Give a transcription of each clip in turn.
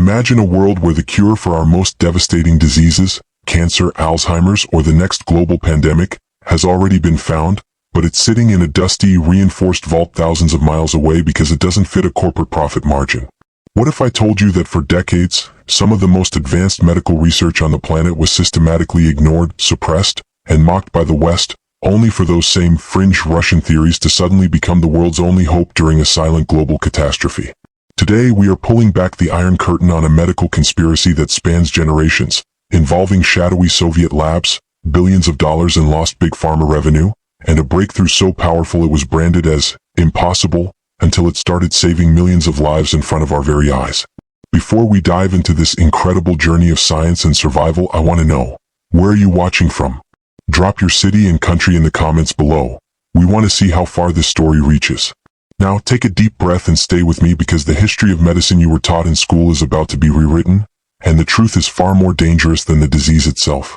Imagine a world where the cure for our most devastating diseases, cancer, Alzheimer's, or the next global pandemic, has already been found, but it's sitting in a dusty, reinforced vault thousands of miles away because it doesn't fit a corporate profit margin. What if I told you that for decades, some of the most advanced medical research on the planet was systematically ignored, suppressed, and mocked by the West, only for those same fringe Russian theories to suddenly become the world's only hope during a silent global catastrophe? Today, we are pulling back the Iron Curtain on a medical conspiracy that spans generations, involving shadowy Soviet labs, billions of dollars in lost big pharma revenue, and a breakthrough so powerful it was branded as impossible until it started saving millions of lives in front of our very eyes. Before we dive into this incredible journey of science and survival, I want to know, where are you watching from? Drop your city and country in the comments below. We want to see how far this story reaches. Now, take a deep breath and stay with me because the history of medicine you were taught in school is about to be rewritten, and the truth is far more dangerous than the disease itself.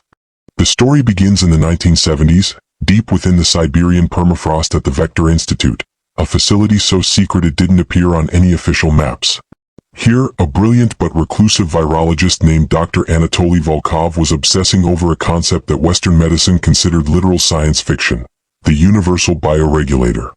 The story begins in the 1970s, deep within the Siberian permafrost at the Vector Institute, a facility so secret it didn't appear on any official maps. Here, a brilliant but reclusive virologist named Dr. Anatoly Volkov was obsessing over a concept that Western medicine considered literal science fiction: the universal bioregulator.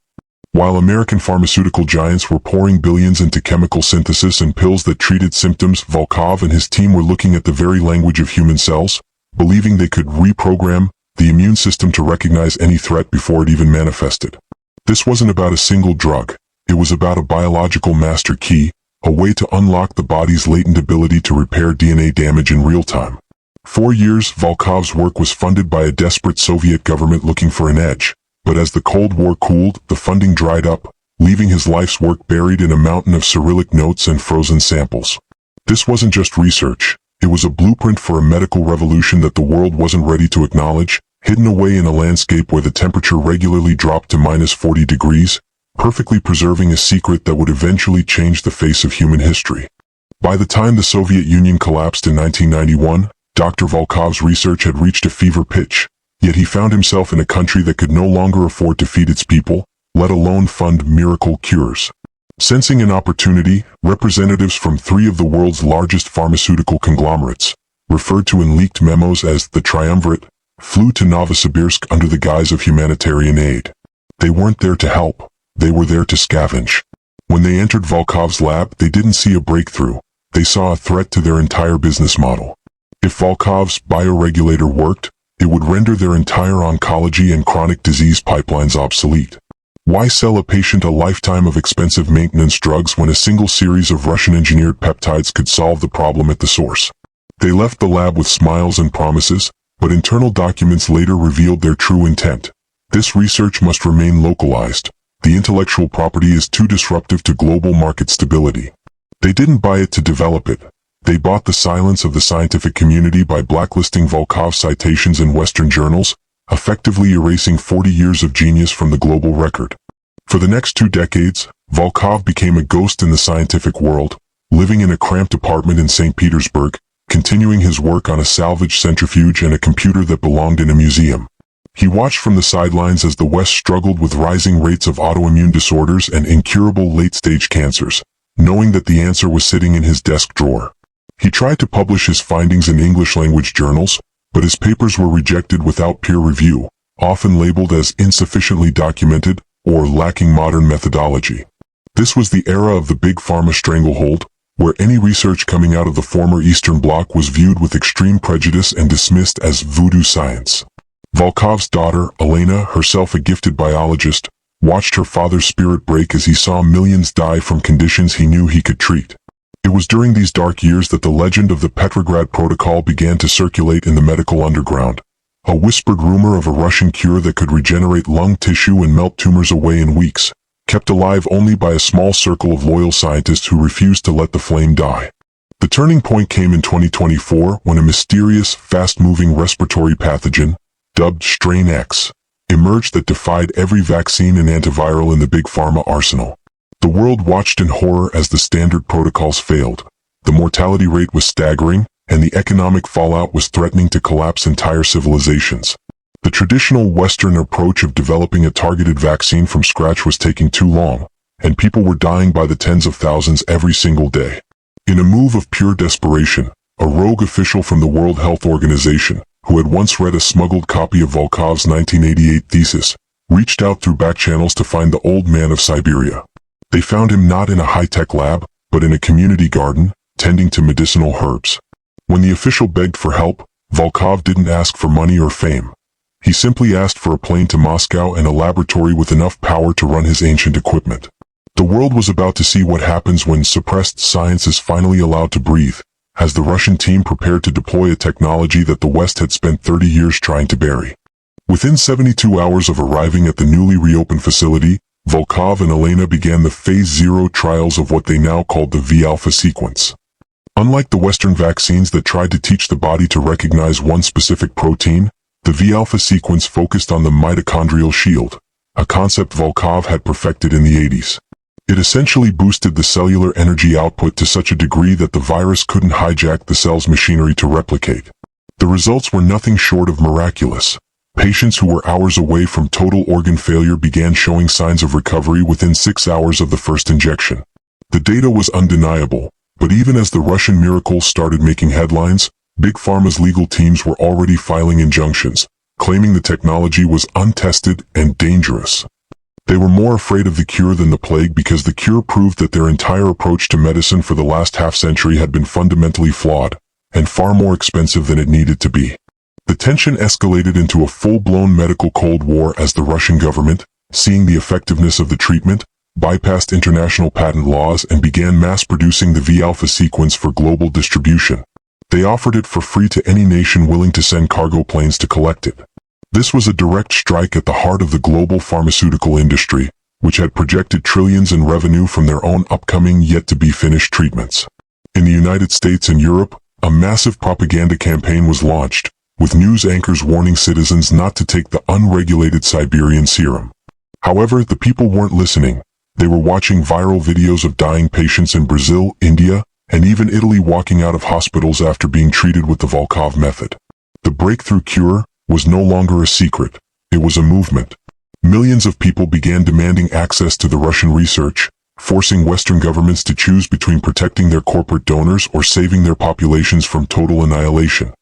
While American pharmaceutical giants were pouring billions into chemical synthesis and pills that treated symptoms, Volkov and his team were looking at the very language of human cells, believing they could reprogram the immune system to recognize any threat before it even manifested. This wasn't about a single drug. It was about a biological master key, a way to unlock the body's latent ability to repair DNA damage in real time. For years, Volkov's work was funded by a desperate Soviet government looking for an edge. But as the Cold War cooled, the funding dried up, leaving his life's work buried in a mountain of Cyrillic notes and frozen samples. This wasn't just research. It was a blueprint for a medical revolution that the world wasn't ready to acknowledge, hidden away in a landscape where the temperature regularly dropped to -40 degrees, perfectly preserving a secret that would eventually change the face of human history. By the time the Soviet Union collapsed in 1991, Dr. Volkov's research had reached a fever pitch. Yet he found himself in a country that could no longer afford to feed its people, let alone fund miracle cures. Sensing an opportunity, representatives from 3 of the world's largest pharmaceutical conglomerates, referred to in leaked memos as the Triumvirate, flew to Novosibirsk under the guise of humanitarian aid. They weren't there to help, they were there to scavenge. When they entered Volkov's lab, they didn't see a breakthrough, they saw a threat to their entire business model. If Volkov's bioregulator worked, it would render their entire oncology and chronic disease pipelines obsolete. Why sell a patient a lifetime of expensive maintenance drugs when a single series of Russian-engineered peptides could solve the problem at the source? They left the lab with smiles and promises, but internal documents later revealed their true intent. This research must remain localized. The intellectual property is too disruptive to global market stability. They didn't buy it to develop it. They bought the silence of the scientific community by blacklisting Volkov's citations in Western journals, effectively erasing 40 years of genius from the global record. For the next 2 decades, Volkov became a ghost in the scientific world, living in a cramped apartment in St. Petersburg, continuing his work on a salvage centrifuge and a computer that belonged in a museum. He watched from the sidelines as the West struggled with rising rates of autoimmune disorders and incurable late-stage cancers, knowing that the answer was sitting in his desk drawer. He tried to publish his findings in English-language journals, but his papers were rejected without peer review, often labeled as insufficiently documented or lacking modern methodology. This was the era of the big pharma stranglehold, where any research coming out of the former Eastern Bloc was viewed with extreme prejudice and dismissed as voodoo science. Volkov's daughter, Elena, herself a gifted biologist, watched her father's spirit break as he saw millions die from conditions he knew he could treat. It was during these dark years that the legend of the Petrograd Protocol began to circulate in the medical underground, a whispered rumor of a Russian cure that could regenerate lung tissue and melt tumors away in weeks, kept alive only by a small circle of loyal scientists who refused to let the flame die. The turning point came in 2024 when a mysterious, fast-moving respiratory pathogen, dubbed Strain X, emerged that defied every vaccine and antiviral in the big pharma arsenal. The world watched in horror as the standard protocols failed. The mortality rate was staggering, and the economic fallout was threatening to collapse entire civilizations. The traditional Western approach of developing a targeted vaccine from scratch was taking too long, and people were dying by the tens of thousands every single day. In a move of pure desperation, a rogue official from the World Health Organization, who had once read a smuggled copy of Volkov's 1988 thesis, reached out through back channels to find the old man of Siberia. They found him not in a high-tech lab, but in a community garden, tending to medicinal herbs. When the official begged for help, Volkov didn't ask for money or fame. He simply asked for a plane to Moscow and a laboratory with enough power to run his ancient equipment. The world was about to see what happens when suppressed science is finally allowed to breathe, as the Russian team prepared to deploy a technology that the West had spent 30 years trying to bury. Within 72 hours of arriving at the newly reopened facility, Volkov and Elena began the Phase 0 trials of what they now called the V-alpha sequence. Unlike the Western vaccines that tried to teach the body to recognize one specific protein, the V-alpha sequence focused on the mitochondrial shield, a concept Volkov had perfected in the 80s. It essentially boosted the cellular energy output to such a degree that the virus couldn't hijack the cell's machinery to replicate. The results were nothing short of miraculous. Patients who were hours away from total organ failure began showing signs of recovery within 6 hours of the first injection. The data was undeniable, but even as the Russian miracles started making headlines, Big Pharma's legal teams were already filing injunctions, claiming the technology was untested and dangerous. They were more afraid of the cure than the plague because the cure proved that their entire approach to medicine for the last half-century had been fundamentally flawed, and far more expensive than it needed to be. The tension escalated into a full-blown medical Cold War as the Russian government, seeing the effectiveness of the treatment, bypassed international patent laws and began mass-producing the V-alpha sequence for global distribution. They offered it for free to any nation willing to send cargo planes to collect it. This was a direct strike at the heart of the global pharmaceutical industry, which had projected trillions in revenue from their own upcoming yet-to-be-finished treatments. In the United States and Europe, a massive propaganda campaign was launched, with news anchors warning citizens not to take the unregulated Siberian serum. However, the people weren't listening. They were watching viral videos of dying patients in Brazil, India, and even Italy walking out of hospitals after being treated with the Volkov method. The breakthrough cure was no longer a secret. It was a movement. Millions of people began demanding access to the Russian research, forcing Western governments to choose between protecting their corporate donors or saving their populations from total annihilation.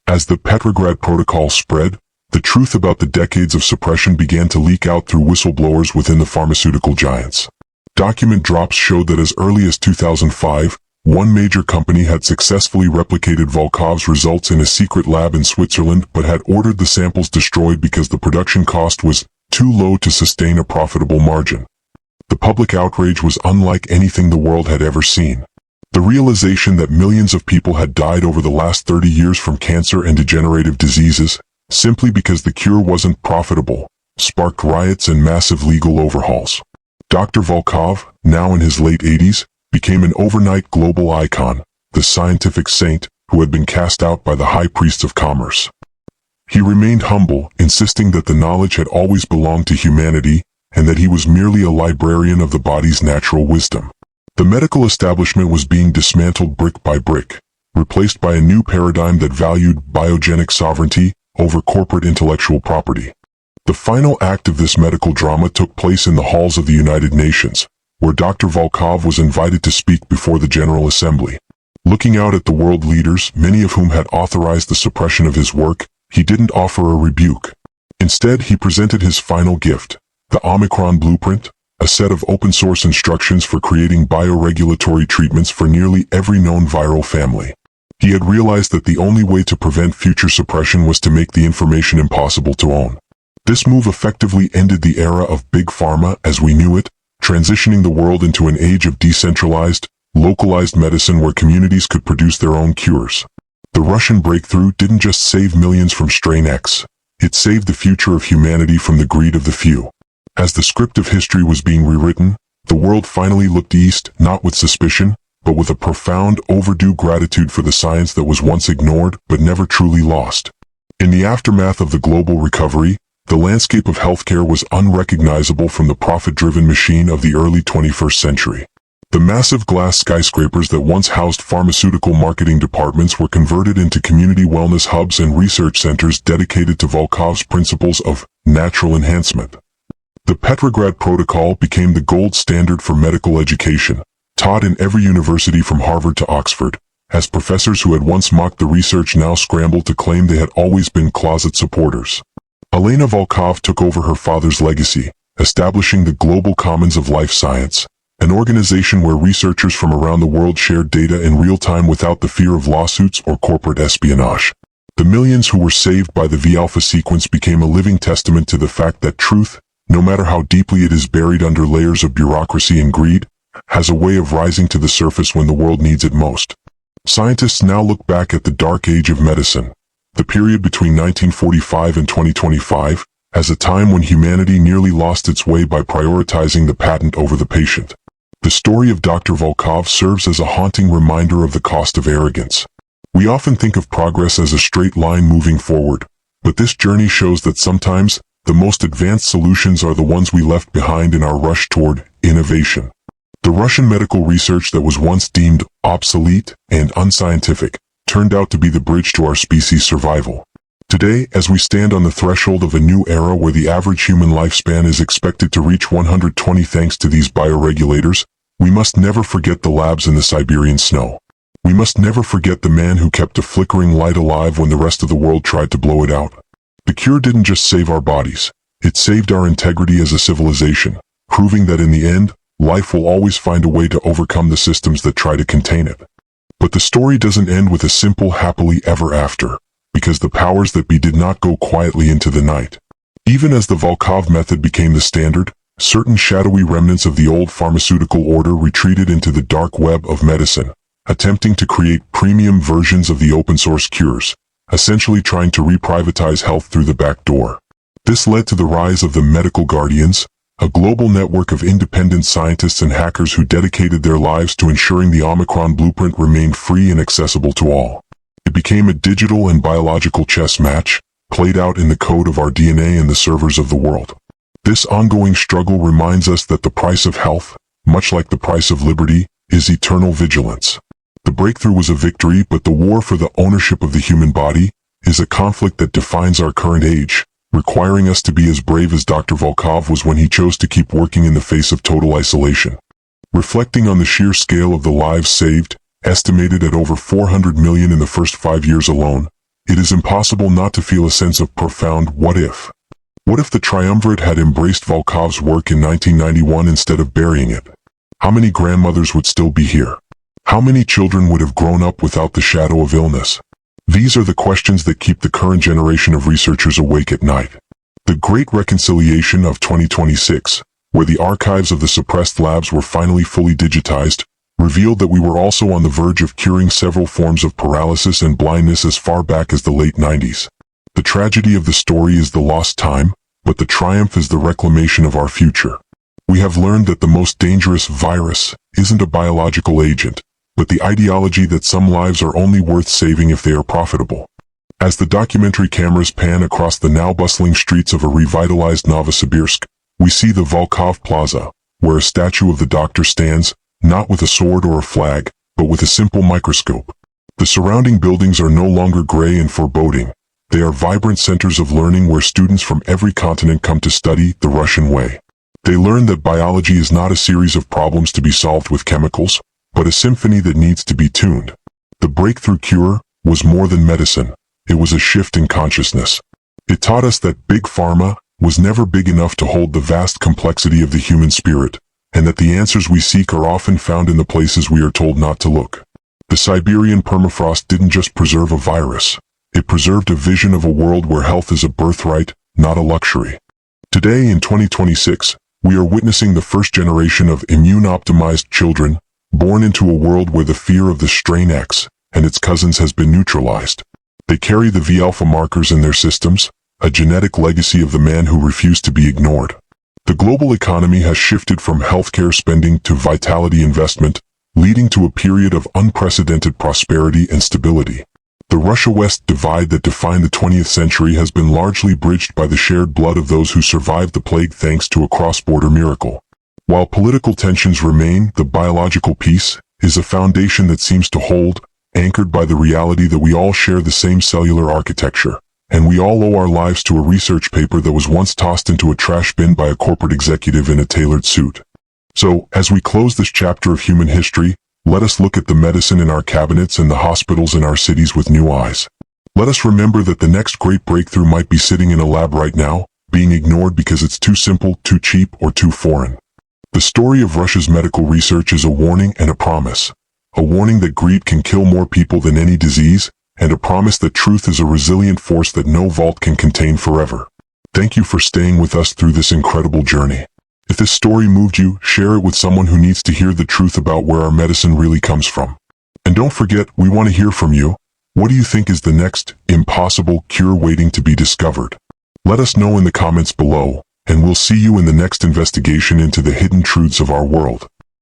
As the Petrograd Protocol spread, the truth about the decades of suppression began to leak out through whistleblowers within the pharmaceutical giants. Document drops showed that as early as 2005, one major company had successfully replicated Volkov's results in a secret lab in Switzerland but had ordered the samples destroyed because the production cost was too low to sustain a profitable margin. The public outrage was unlike anything the world had ever seen. The realization that millions of people had died over the last 30 years from cancer and degenerative diseases, simply because the cure wasn't profitable, sparked riots and massive legal overhauls. Dr. Volkov, now in his late 80s, became an overnight global icon, the scientific saint who had been cast out by the high priests of commerce. He remained humble, insisting that the knowledge had always belonged to humanity and that he was merely a librarian of the body's natural wisdom. The medical establishment was being dismantled brick by brick, replaced by a new paradigm that valued biogenic sovereignty over corporate intellectual property. The final act of this medical drama took place in the halls of the United Nations, where Dr. Volkov was invited to speak before the General Assembly. Looking out at the world leaders, many of whom had authorized the suppression of his work, he didn't offer a rebuke. Instead, he presented his final gift, the Omicron Blueprint, a set of open-source instructions for creating bioregulatory treatments for nearly every known viral family. He had realized that the only way to prevent future suppression was to make the information impossible to own. This move effectively ended the era of Big Pharma as we knew it, transitioning the world into an age of decentralized, localized medicine where communities could produce their own cures. The Russian breakthrough didn't just save millions from strain X, it saved the future of humanity from the greed of the few. As the script of history was being rewritten, the world finally looked east, not with suspicion, but with a profound, overdue gratitude for the science that was once ignored but never truly lost. In the aftermath of the global recovery, the landscape of healthcare was unrecognizable from the profit-driven machine of the early 21st century. The massive glass skyscrapers that once housed pharmaceutical marketing departments were converted into community wellness hubs and research centers dedicated to Volkov's principles of natural enhancement. The Petrograd Protocol became the gold standard for medical education, taught in every university from Harvard to Oxford, as professors who had once mocked the research now scrambled to claim they had always been closet supporters. Anatoly Volkov took over her father's legacy, establishing the Global Commons of Life Science, an organization where researchers from around the world shared data in real time without the fear of lawsuits or corporate espionage. The millions who were saved by the V-alpha sequence became a living testament to the fact that truth, no matter how deeply it is buried under layers of bureaucracy and greed, has a way of rising to the surface when the world needs it most. Scientists now look back at the dark age of medicine, the period between 1945 and 2025, as a time when humanity nearly lost its way by prioritizing the patent over the patient. The story of Dr. Volkov serves as a haunting reminder of the cost of arrogance. We often think of progress as a straight line moving forward, but this journey shows that sometimes the most advanced solutions are the ones we left behind in our rush toward innovation. The Russian medical research that was once deemed obsolete and unscientific turned out to be the bridge to our species' survival. Today, as we stand on the threshold of a new era where the average human lifespan is expected to reach 120 thanks to these bioregulators, we must never forget the labs in the Siberian snow. We must never forget the man who kept a flickering light alive when the rest of the world tried to blow it out. The cure didn't just save our bodies, it saved our integrity as a civilization, proving that in the end, life will always find a way to overcome the systems that try to contain it. But the story doesn't end with a simple happily ever after, because the powers that be did not go quietly into the night. Even as the Volkov method became the standard, certain shadowy remnants of the old pharmaceutical order retreated into the dark web of medicine, attempting to create premium versions of the open-source cures, essentially trying to reprivatize health through the back door. This led to the rise of the Medical Guardians, a global network of independent scientists and hackers who dedicated their lives to ensuring the Omicron blueprint remained free and accessible to all. It became a digital and biological chess match, played out in the code of our DNA and the servers of the world. This ongoing struggle reminds us that the price of health, much like the price of liberty, is eternal vigilance. The breakthrough was a victory, but the war for the ownership of the human body is a conflict that defines our current age, requiring us to be as brave as Dr. Volkov was when he chose to keep working in the face of total isolation. Reflecting on the sheer scale of the lives saved, estimated at over 400 million in the first 5 years alone, it is impossible not to feel a sense of profound what if. What if the triumvirate had embraced Volkov's work in 1991 instead of burying it? How many grandmothers would still be here? How many children would have grown up without the shadow of illness? These are the questions that keep the current generation of researchers awake at night. The Great Reconciliation of 2026, where the archives of the suppressed labs were finally fully digitized, revealed that we were also on the verge of curing several forms of paralysis and blindness as far back as the late 90s. The tragedy of the story is the lost time, but the triumph is the reclamation of our future. We have learned that the most dangerous virus isn't a biological agent, but the ideology that some lives are only worth saving if they are profitable. As the documentary cameras pan across the now bustling streets of a revitalized Novosibirsk, we see the Volkov Plaza, where a statue of the doctor stands, not with a sword or a flag, but with a simple microscope. The surrounding buildings are no longer gray and foreboding. They are vibrant centers of learning where students from every continent come to study the Russian way. They learn that biology is not a series of problems to be solved with chemicals, but a symphony that needs to be tuned. The breakthrough cure was more than medicine. It was a shift in consciousness. It taught us that Big Pharma was never big enough to hold the vast complexity of the human spirit, and that the answers we seek are often found in the places we are told not to look. The Siberian permafrost didn't just preserve a virus. It preserved a vision of a world where health is a birthright, not a luxury. Today, in 2026, we are witnessing the first generation of immune-optimized children, born into a world where the fear of the strain X and its cousins has been neutralized. They carry the V-alpha markers in their systems, a genetic legacy of the man who refused to be ignored. The global economy has shifted from healthcare spending to vitality investment, leading to a period of unprecedented prosperity and stability. The Russia-West divide that defined the 20th century has been largely bridged by the shared blood of those who survived the plague thanks to a cross-border miracle. While political tensions remain, the biological peace is a foundation that seems to hold, anchored by the reality that we all share the same cellular architecture, and we all owe our lives to a research paper that was once tossed into a trash bin by a corporate executive in a tailored suit. So, as we close this chapter of human history, let us look at the medicine in our cabinets and the hospitals in our cities with new eyes. Let us remember that the next great breakthrough might be sitting in a lab right now, being ignored because it's too simple, too cheap, or too foreign. The story of Russia's medical research is a warning and a promise. A warning that greed can kill more people than any disease, and a promise that truth is a resilient force that no vault can contain forever. Thank you for staying with us through this incredible journey. If this story moved you, share it with someone who needs to hear the truth about where our medicine really comes from. And don't forget, we want to hear from you. What do you think is the next impossible cure waiting to be discovered? Let us know in the comments below, and we'll see you in the next investigation into the hidden truths of our world.